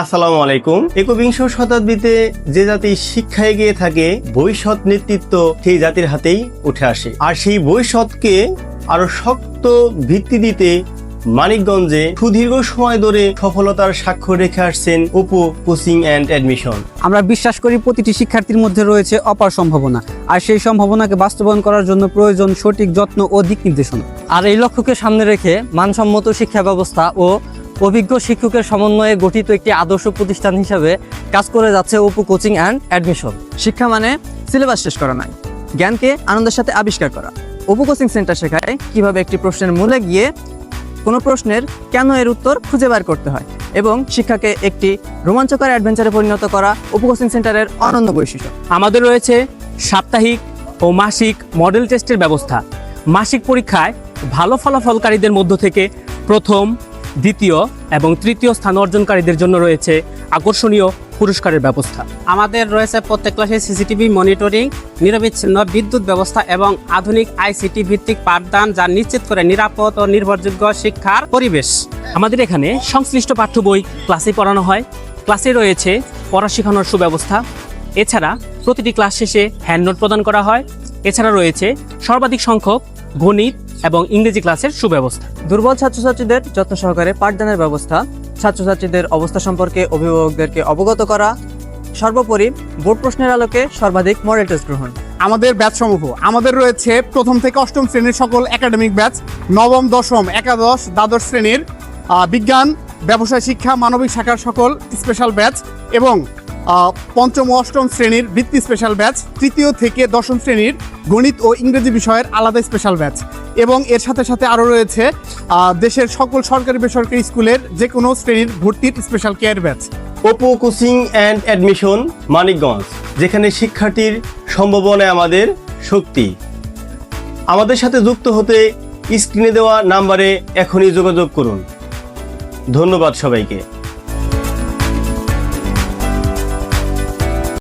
আসসালামু আলাইকুম। একবিংশ শতাব্দীতে যে জাতি শিক্ষা এগিয়ে থাকে, ভবিষ্যৎ নেতৃত্ব সেই জাতির হাতেই উঠে আসে। আর সেই ভবিষ্যৎকে আরো শক্ত ভিত্তি দিতে মানিকগঞ্জে সুদীর্ঘ সময় ধরে সফলতার স্বাক্ষর রেখে আসছেন অপু কোচিং অ্যান্ড অ্যাডমিশন। আমরা বিশ্বাস করি প্রতিটি শিক্ষার্থীর মধ্যে রয়েছে অপার সম্ভাবনা, আর সেই সম্ভাবনাকে বাস্তবায়ন করার জন্য প্রয়োজন সঠিক যত্ন ও দিক নির্দেশনা। আর এই লক্ষ্যকে সামনে রেখে মানসম্মত শিক্ষা ব্যবস্থা ও অভিজ্ঞ শিক্ষকের সমন্বয়ে গঠিত একটি আদর্শ প্রতিষ্ঠান হিসেবে কাজ করে যাচ্ছে অপু কোচিং অ্যান্ড অ্যাডমিশন। শিক্ষা মানে সিলেবাস শেষ করা নয়, জ্ঞানকে আনন্দের সাথে আবিষ্কার করা। অপু কোচিং সেন্টার শেখায় কিভাবে একটি প্রশ্নের মূলে গিয়ে কোনো প্রশ্নের কেন এর উত্তর খুঁজে বের করতে হয়, এবং শিক্ষাকে একটি রোমাঞ্চকর অ্যাডভেঞ্চারে পরিণত করা অপু কোচিং সেন্টারের অনন্য বৈশিষ্ট্য। আমাদের রয়েছে সাপ্তাহিক ও মাসিক মডেল টেস্টের ব্যবস্থা। মাসিক পরীক্ষায় ভালো ফলাফলকারীদের মধ্য থেকে প্রথম, দ্বিতীয় এবং তৃতীয় স্থান অর্জনকারীদের জন্য রয়েছে আকর্ষণীয় পুরস্কারের ব্যবস্থা। আমাদের রয়েছে প্রত্যেক ক্লাসে সিসিটিভি মনিটরিং, নিরবিচ্ছিন্ন বিদ্যুৎ ব্যবস্থা এবং আধুনিক আইসিটি ভিত্তিক পাঠদান, যা নিশ্চিত করে নিরাপদ ও নির্ভরযোগ্য শিক্ষার পরিবেশ। আমাদের এখানে সংশ্লিষ্ট পাঠ্য বই ক্লাসে পড়ানো হয়। ক্লাসে রয়েছে পড়া শেখানোর সুব্যবস্থা। এছাড়া প্রতিটি ক্লাস শেষে হ্যান্ডনোট প্রদান করা হয়। এছাড়া রয়েছে সর্বাধিক সংখ্যক গণিত এবং ইংরেজি ক্লাসের সুব্যবস্থা। দুর্বল ছাত্রছাত্রীদের যত্ন সহকারে পাঠদানের ব্যবস্থা, ছাত্রছাত্রীদের অবস্থা সম্পর্কে অভিভাবকদেরকে অবগত করা, সর্বোপরি বোর্ড প্রশ্নের আলোকে সর্বাধিক মডেল টেস্ট গ্রহণ। আমাদের ব্যাচ সমূহ আমাদের রয়েছে প্রথম থেকে অষ্টম শ্রেণীর সকল একাডেমিক ব্যাচ, নবম, দশম, একাদশ, দ্বাদশ শ্রেণীর বিজ্ঞান, ব্যবসায় শিক্ষা, মানবিক শাখার সকল স্পেশাল ব্যাচ এবং পঞ্চম ও অষ্টম শ্রেণীর বৃত্তি স্পেশাল ব্যাচ, তৃতীয় থেকে দশম শ্রেণীর গণিত ও ইংরেজি বিষয়ের আলাদা স্পেশাল ব্যাচ, এবং এর সাথে সাথে আরও রয়েছে দেশের সকল সরকারি বেসরকারি স্কুলের যে কোনো শ্রেণীর ভর্তির special care batch. Apu coaching and admission, Manikganj, যেখানে শিক্ষার্থীর সম্ভাবনায় আমাদের শক্তি। আমাদের সাথে যুক্ত হতে স্ক্রিনে দেওয়া নাম্বারে এখনই যোগাযোগ করুন। ধন্যবাদ সবাইকে।